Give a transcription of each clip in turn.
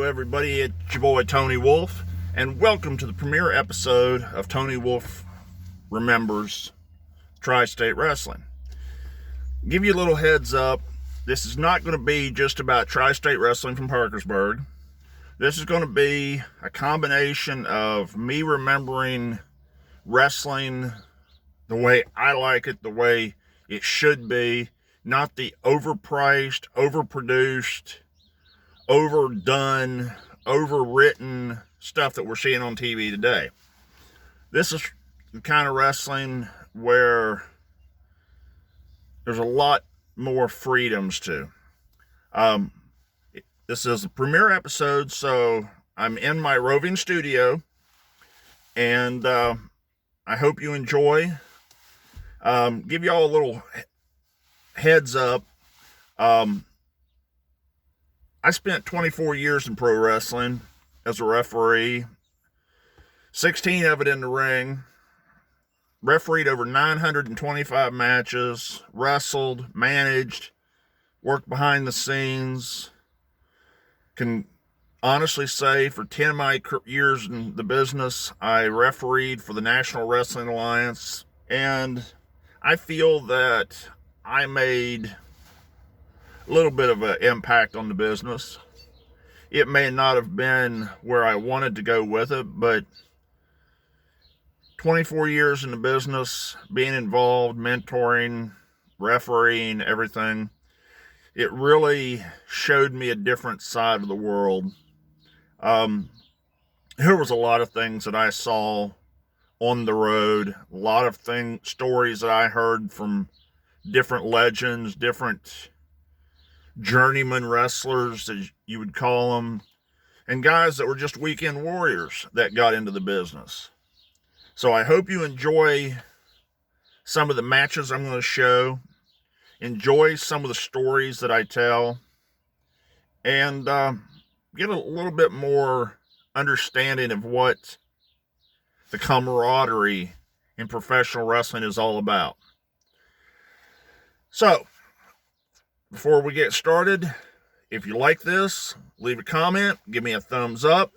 everybody, it's your boy Tony Wolfe, and welcome to the premiere episode of Tony Wolfe Remembers Tri-State Wrestling. Give you a little heads up, this is not going to be just about Tri-State Wrestling from Parkersburg. This is going to be a combination of me remembering wrestling the way I like it, the way it should be, not the overpriced, overproduced, overdone, overwritten stuff that we're seeing on TV today. This is the kind of wrestling where there's a lot more freedoms to. This is the premiere episode, so I'm in my roving studio, and I hope you enjoy. Give y'all a little heads up. I spent 24 years in pro wrestling as a referee, 16 of it in the ring, refereed over 925 matches, wrestled, managed, worked behind the scenes. Can honestly say for 10 of my years in the business, I refereed for the National Wrestling Alliance, and I feel that I made a little bit of an impact on the business. It may not have been where I wanted to go with it, but 24 years in the business, being involved, mentoring, refereeing, everything, it really showed me a different side of the world. There was a lot of things that I saw on the road, a lot of stories that I heard from different legends, different journeyman wrestlers, as you would call them, and guys that were just weekend warriors that got into the business. So I hope you enjoy some of the matches I'm going to show, enjoy some of the stories that I tell, and get a little bit more understanding of what the camaraderie in professional wrestling is all about. So, before we get started, if you like this, leave a comment, give me a thumbs up.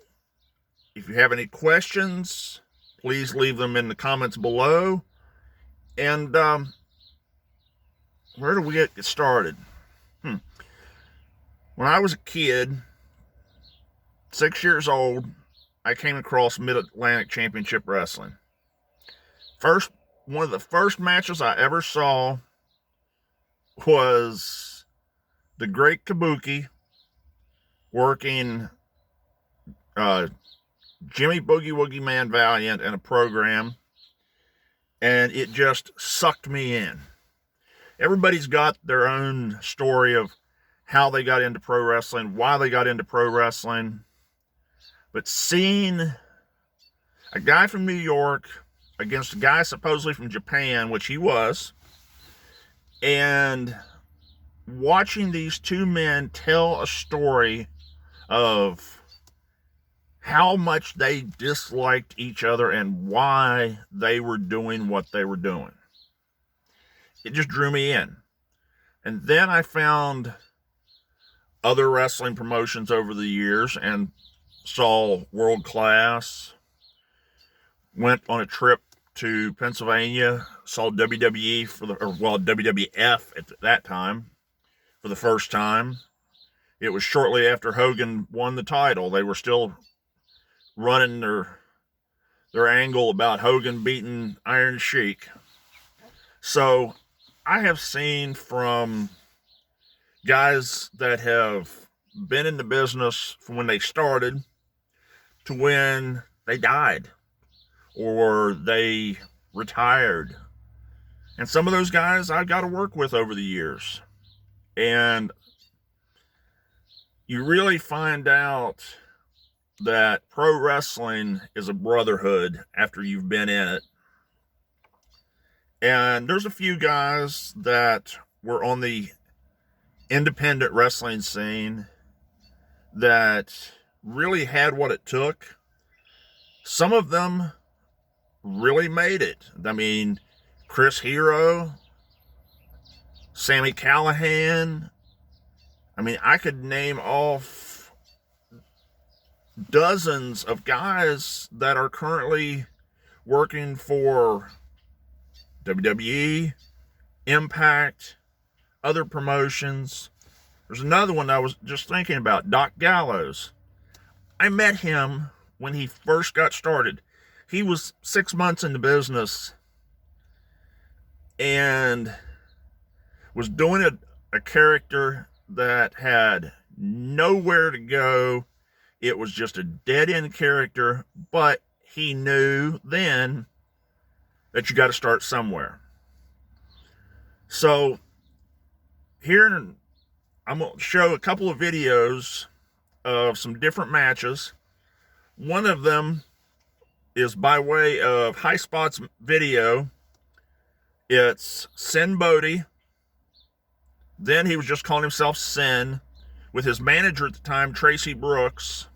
If you have any questions, please leave them in the comments below. And where do we get started? When I was a kid, 6 years old, I came across Mid-Atlantic Championship Wrestling. One of the first matches I ever saw was the Great Kabuki working Jimmy Boogie Woogie Man Valiant in a program, and it just sucked me in. Everybody's got their own story of how they got into pro wrestling, why they got into pro wrestling, but seeing a guy from New York against a guy supposedly from Japan, which he was, and watching these two men tell a story of how much they disliked each other and why they were doing what they were doing, it just drew me in. And then I found other wrestling promotions over the years and saw World Class, went on a trip to Pennsylvania, saw WWE WWF at that time for the first time. It was shortly after Hogan won the title. They were still running their angle about Hogan beating Iron Sheik. So I have seen from guys that have been in the business from when they started to when they died or they retired. And some of those guys I got to work with over the years. And you really find out that pro wrestling is a brotherhood after you've been in it. And there's a few guys that were on the independent wrestling scene that really had what it took. Some of them really made it. I mean, Chris Hero, Sammy Callahan. I mean, I could name off dozens of guys that are currently working for WWE, Impact, other promotions. There's another one I was just thinking about, Doc Gallows. I met him when he first got started. He was 6 months in the business and was doing a character that had nowhere to go. It was just a dead-end character, but he knew then that you got to start somewhere. So here I'm going to show a couple of videos of some different matches. One of them is by way of High Spot's video. It's Sinn Bodie. Then he was just calling himself Sinn, with his manager at the time, Tracy Brooks,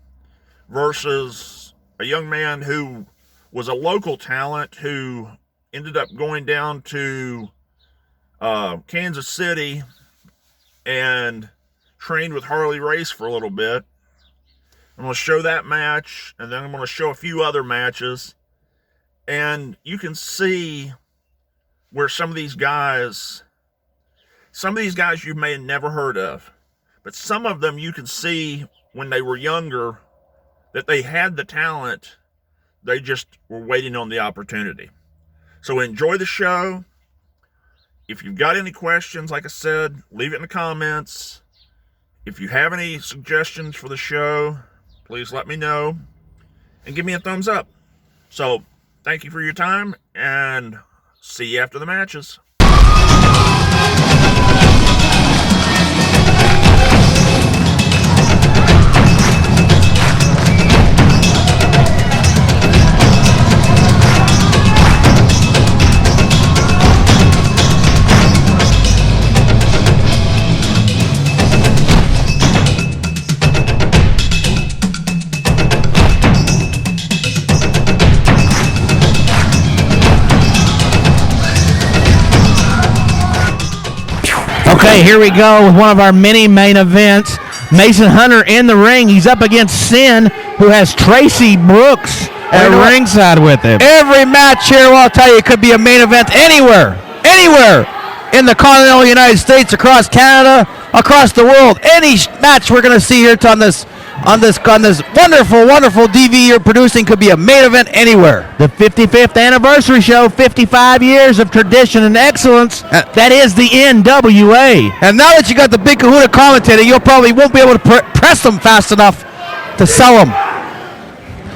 versus a young man who was a local talent who ended up going down to Kansas City and trained with Harley Race for a little bit. I'm going to show that match, and then I'm going to show a few other matches. And you can see where some of these guys you may have never heard of, but some of them you can see when they were younger that they had the talent. They just were waiting on the opportunity. So enjoy the show. If you've got any questions, like I said, leave it in the comments. If you have any suggestions for the show, please let me know and give me a thumbs up. So thank you for your time, and see you after the matches. Okay, here we go with one of our mini main events. Mason Hunter in the ring. He's up against Sinn, who has Tracy Brooks at ringside with him. Every match here, well, I'll tell you, it could be a main event anywhere in the continental United States, across Canada, across the world. Any match we're going to see here on this wonderful DV you're producing could be a main event anywhere. The 55th anniversary show, 55 years of tradition and excellence. That is the NWA. And now that you got the Big Kahuna commentating, you probably won't be able to press them fast enough to sell them.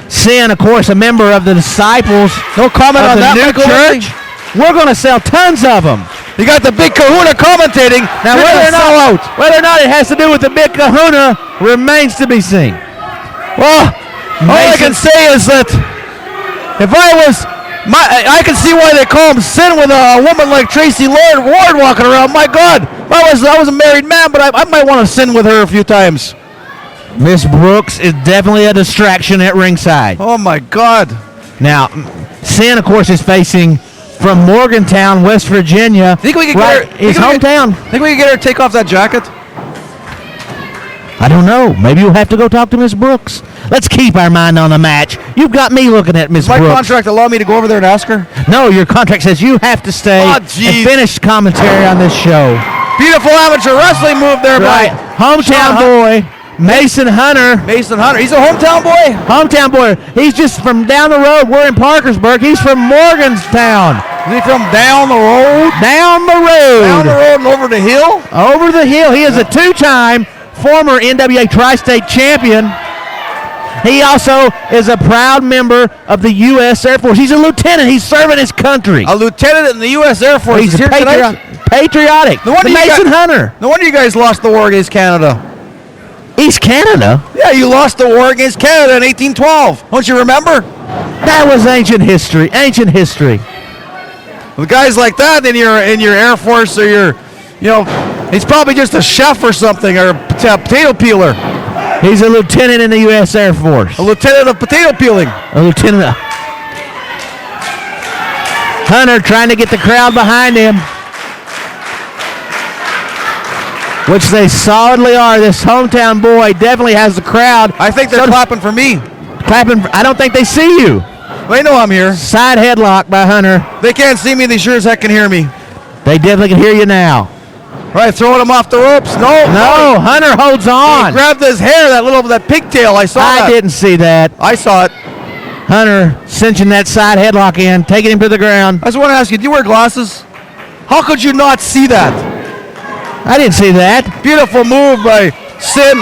Sinn, of course, a member of the Disciples. No comment on that, new church. We're going to sell tons of them. You got the Big Kahuna commentating. Now, whether or not it has to do with the Big Kahuna remains to be seen. Well, all I can say is that if I can see why they call him Sinn with a woman like Tracy Ward walking around. My God, I was a married man, but I might want to sin with her a few times. Miss Brooks is definitely a distraction at ringside. Oh my God. Now, Sinn, of course, is facing from Morgantown, West Virginia. Think we could get her, his hometown. Think we could get her to take off that jacket? I don't know. Maybe you'll have to go talk to Miss Brooks. Let's keep our mind on the match. You've got me looking at Miss Brooks. Does my contract allow me to go over there and ask her? No, your contract says you have to stay and finish commentary on this show. Beautiful amateur wrestling move there by hometown boy, Mason Hunter. Mason Hunter. He's a hometown boy? Hometown boy. He's just from down the road. We're in Parkersburg. He's from Morgantown. Is he from down the road? Down the road. Down the road and over the hill? Over the hill. He is a two-time former NWA Tri-State champion. He also is a proud member of the U.S. Air Force. He's a lieutenant. He's serving his country. A lieutenant in the U.S. Air Force. He's patriotic. Mason Hunter. No wonder you guys lost the war against Canada. East Canada? Yeah, you lost the war against Canada in 1812. Don't you remember? That was ancient history. Ancient history. With guys like that in your Air Force, or he's probably just a chef or something, or a potato peeler. He's a lieutenant in the U.S. Air Force. A lieutenant of potato peeling. A lieutenant. Hunter trying to get the crowd behind him. which they solidly are. This hometown boy definitely has the crowd. I think they're clapping for me. Clapping. I don't think they see you. They know I'm here. Side headlock by Hunter. They can't see me. They sure as heck can hear me. They definitely can hear you now. All right, throwing him off the ropes. No, Hunter holds on. He grabbed his hair, that pigtail. I saw that. I didn't see that. I saw it. Hunter cinching that side headlock in, taking him to the ground. I just want to ask you, do you wear glasses? How could you not see that? I didn't see that. Beautiful move by Sinn.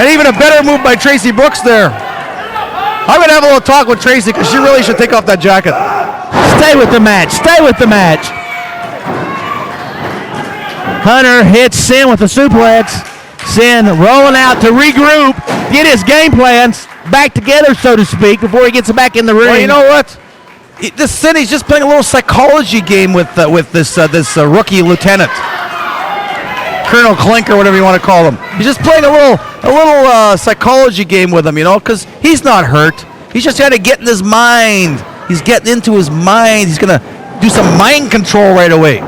And even a better move by Tracy Brooks there. I'm going to have a little talk with Tracy because she really should take off that jacket. Stay with the match. Stay with the match. Hunter hits Sinn with a suplex. Sinn rolling out to regroup, get his game plans back together, so to speak, before he gets back in the ring. Well, you know what? This Sinn, he's just playing a little psychology game with this rookie lieutenant, Colonel Clink or whatever you want to call him. He's just playing a little psychology game with him, because he's not hurt. He's just trying to get in his mind. He's getting into his mind. He's gonna do some mind control right away.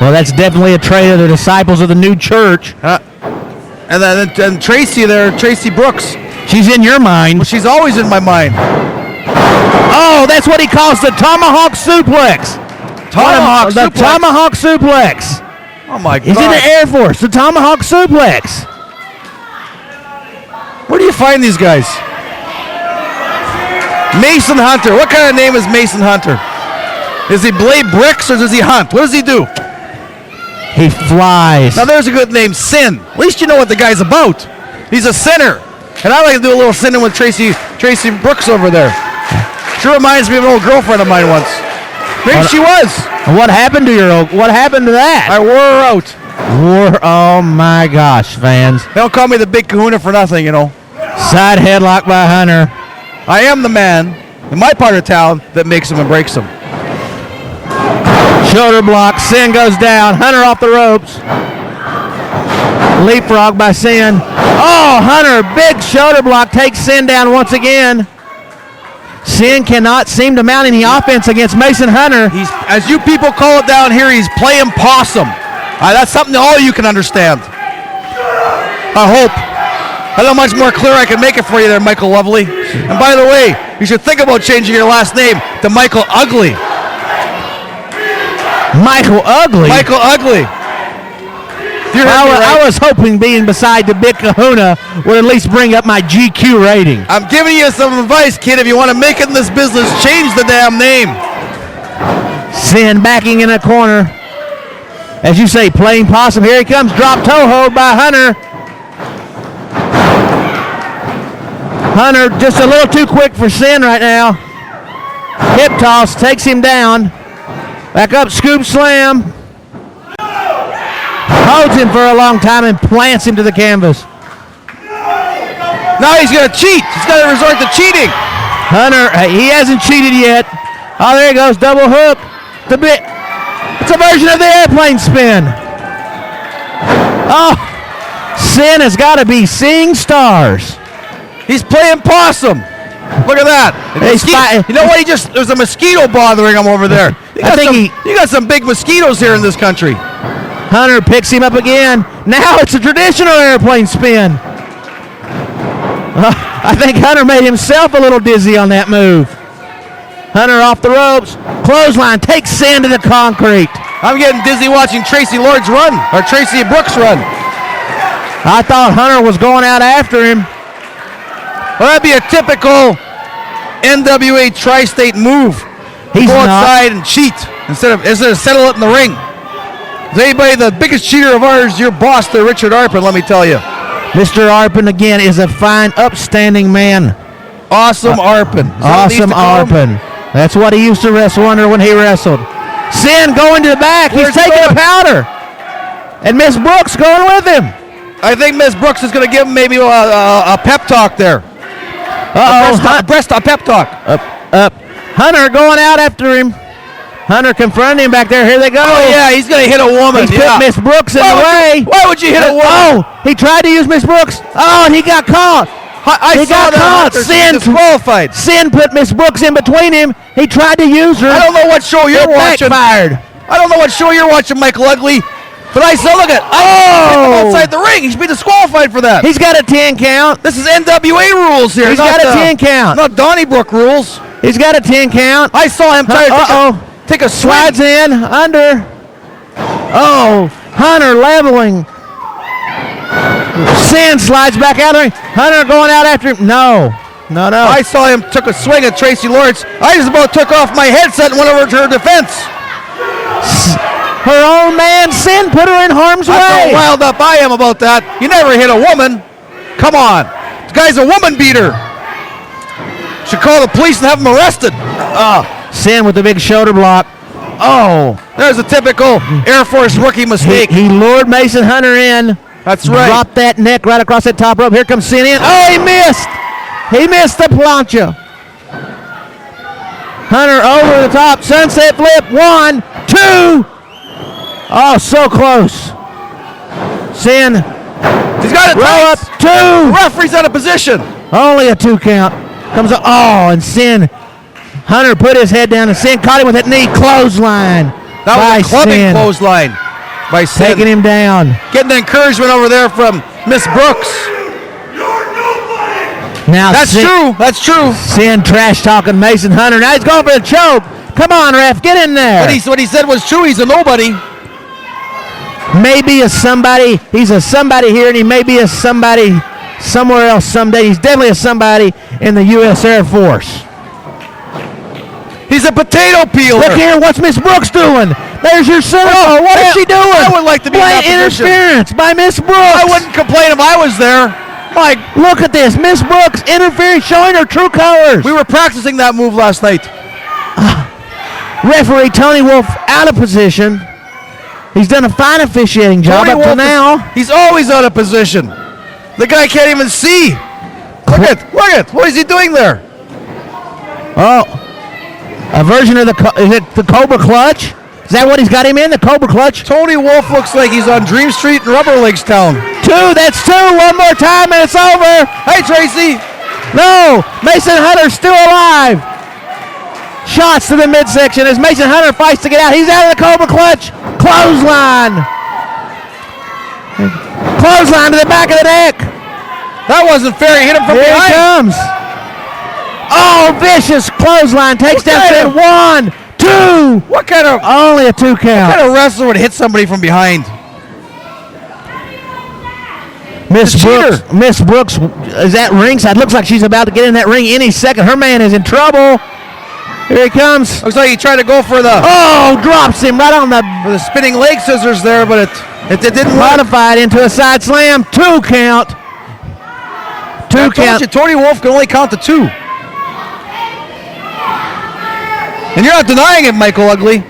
Well, that's definitely a trait of the disciples of the new church. And then Tracy there, Tracy Brooks. She's in your mind. Well, she's always in my mind. Oh, that's what he calls the tomahawk suplex. Tomahawk suplex. Oh my God. He's in the Air Force. The tomahawk suplex. Where do you find these guys? Mason Hunter. What kind of name is Mason Hunter? Does he blade bricks or does he hunt? What does he do? He flies. Now there's a good name, Sinn. At least you know what the guy's about. He's a sinner. And I like to do a little sinning with Tracy Brooks over there. Sure reminds me of an old girlfriend of mine once. Maybe she was. What happened to what happened to that? I wore her out. Oh my gosh, fans. They don't call me the big kahuna for nothing, Side headlock by Hunter. I am the man in my part of town that makes them and breaks them. Shoulder block. Sinn goes down. Hunter off the ropes. Leapfrog by Sinn. Oh, Hunter, big shoulder block, takes Sinn down once again. Sinn cannot seem to mount any offense against Mason Hunter. He's, as you people call it down here, he's playing possum. That's something that all you can understand. I hope. I don't know much more clear I can make it for you there, Michael Lovely. And by the way, you should think about changing your last name to Michael Ugly. Michael Ugly? Michael Ugly. I was hoping being beside the big kahuna would at least bring up my GQ rating. I'm giving you some advice, kid. If you want to make it in this business, change the damn name. Sinn backing in a corner. As you say, playing possum. Here he comes. Drop toe hold by Hunter. Hunter just a little too quick for Sinn right now. Hip toss takes him down. Back up, scoop slam. Holds him for a long time and plants him to the canvas. Now he's going to cheat. He's going to resort to cheating. Hunter, he hasn't cheated yet. Oh, there he goes, double hook. It's a version of the airplane spin. Oh, Sinn has got to be seeing stars. He's playing possum. Look at that. You know what? There's a mosquito bothering him over there. You got some big mosquitoes here in this country. Hunter picks him up again. Now it's a traditional airplane spin. I think Hunter made himself a little dizzy on that move. Hunter off the ropes. Clothesline takes Sinn to the concrete. I'm getting dizzy watching Tracy Brooks run. I thought Hunter was going out after him. Well, that'd be a typical NWA tri-state move. He's go outside not. And cheat instead of settle it in the ring. Is anybody the biggest cheater of ours? Your boss there, Richard Arpin, let me tell you. Mr. Arpin, again, is a fine, upstanding man. Awesome Arpin. Awesome Arpin. That's what he used to wrestle under when he wrestled. Sinn going to the back. He's taking a powder. And Miss Brooks going with him. I think Miss Brooks is going to give him maybe a pep talk there. A pep talk. Up. Hunter going out after him. Hunter confronting him back there. Here they go. Oh, yeah, he's going to hit a woman. He's put Miss Brooks in the way. Why would you hit a woman? Oh, he tried to use Miss Brooks. Oh, and he got caught. He got caught. Sinn disqualified. Sinn put Miss Brooks in between him. He tried to use her. I don't know what show you're watching. Backfired. I don't know what show you're watching, Michael Ugly. But I saw, look at, outside the ring. He should be disqualified for that. He's got a 10 count. This is NWA rules here. He's got a 10 count. Not Donnybrook rules. He's got a 10 count. I saw him try to take a swing. Slides in, under. Oh, Hunter leveling. Sinn slides back out there. Hunter going out after him. No. I saw him took a swing at Tracy Lawrence. I just about took off my headset and went over to her defense. Her own man, Sinn, put her in harm's way. That's how riled up I am about that. You never hit a woman. Come on. This guy's a woman beater. Should call the police and have him arrested. Sinn with the big shoulder block. Oh. There's a typical Air Force rookie mistake. He lured Mason Hunter in. That's right. Dropped that neck right across that top rope. Here comes Sinn in. Oh, he missed. He missed the plancha. Hunter over the top. Sunset flip. 1, 2. Oh, so close. Sinn. He's got it. Roll up. 2. The referee's out of position. Only a 2 count. Comes up. Oh, and Sinn. Hunter put his head down, and Sinn caught him with that knee clothesline. That was a clubbing clothesline by Sinn. Taking him down. Getting the encouragement over there from Miss Brooks. Now That's true. Sinn trash talking Mason Hunter. Now he's going for the choke. Come on, ref, get in there. What he said was true. He's a nobody. Maybe a somebody. He's a somebody here, and he may be a somebody somewhere else someday. He's definitely a somebody in the U.S. Air Force. He's a potato peeler. Look here, what's Miss Brooks doing? There's your center. What is she doing? I would like to be in that position. Interference by Miss Brooks. I wouldn't complain if I was there. Mike, look at this. Miss Brooks interfering, showing her true colors. We were practicing that move last night. Referee Tony Wolfe out of position. He's done a fine officiating job up to now. He's always out of position. The guy can't even see. Look at. What is he doing there? Oh, a version of is it the Cobra Clutch? Is that what he's got him in, the Cobra Clutch? Tony Wolfe looks like he's on Dream Street in Rubber Legs Town. 2, that's 2. One more time and it's over. Hey, Tracy. No, Mason Hunter's still alive. Shots to the midsection as Mason Hunter fights to get out. He's out of the Cobra Clutch. Clothesline. Clothesline to the back of the neck. That wasn't fair. He hit him from behind. Here he comes. Oh, vicious clothesline. Takes down Sinn. 1, 2. What kind of... Only a 2 count. What kind of wrestler would hit somebody from behind? Miss Brooks is at ringside. Looks like she's about to get in that ring any second. Her man is in trouble. Here he comes. Looks like he tried to go for the... Oh, drops him right on for the spinning leg scissors there, but it didn't modify it into a side slam. 2 count. 2 count. Tony Wolfe can only count to 2. And you're not denying it, Michael Ugly.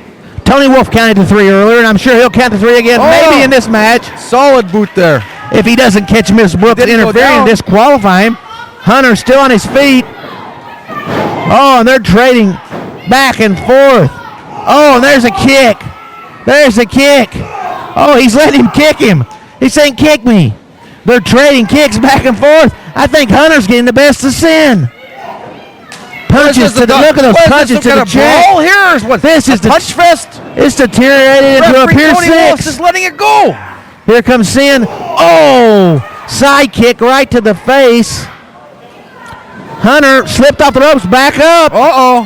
Tony Wolfe counted to 3 earlier, and I'm sure he'll count to 3 again, maybe in this match. Solid boot there. If he doesn't catch Miss Brooks interfering and disqualify him. Hunter's still on his feet. Oh, and they're trading back and forth. Oh, and there's a kick. There's a kick. Oh, he's letting him kick him. He's saying, kick me. They're trading kicks back and forth. I think Hunter's getting the best of Sinn. Punches to the look at those punches to the chest. This is the punch fest. It's deteriorated into a Pier 6. Just letting it go. Here comes Sinn. Oh, side kick right to the face. Hunter slipped off the ropes, back up. Oh,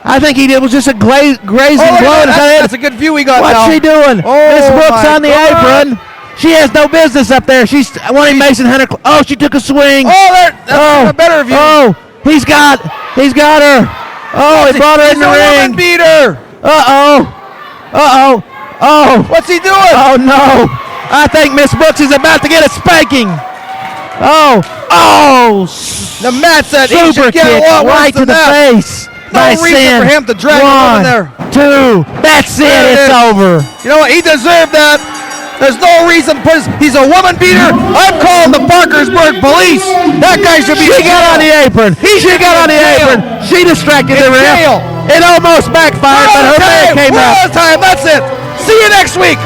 I think he did was just a grazing blow. That's a good view we got now. What's she doing? Miss Brooks on the apron. She has no business up there. She's wanting Mason Hunter. Oh, she took a swing. That's a better view. Oh, he's got her. Oh, he brought her in the ring. Woman beater. Oh, what's he doing? Oh no! I think Miss Brooks is about to get a spanking. The mat said he should get kick a lot right to the face. No reason for him to drag him in there. 2, that's it. It's over. You know what? He deserved that. There's no reason. He's a woman beater. I'm calling the Parkersburg police. That guy should be. She got on the apron. She got on the apron. She distracted the ref. It almost backfired, but her man came out. Time. That's it. See you next week.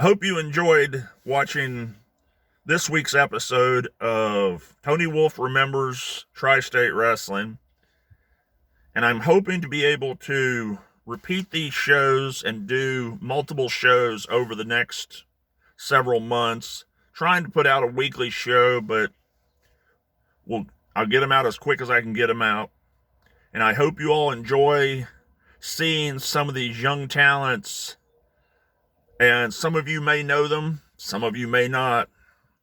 I hope you enjoyed watching this week's episode of Tony Wolfe Remembers Tri-State Wrestling. And I'm hoping to be able to repeat these shows and do multiple shows over the next several months. Trying to put out a weekly show, but I'll get them out as quick as I can get them out. And I hope you all enjoy seeing some of these young talents. And some of you may know them, some of you may not,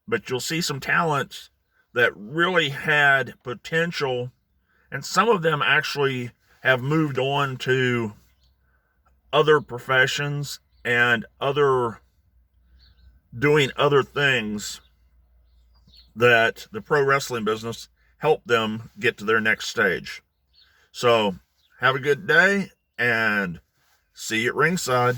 but you'll see some talents that really had potential, and some of them actually have moved on to other professions and doing other things that the pro wrestling business helped them get to their next stage. So have a good day and see you at ringside.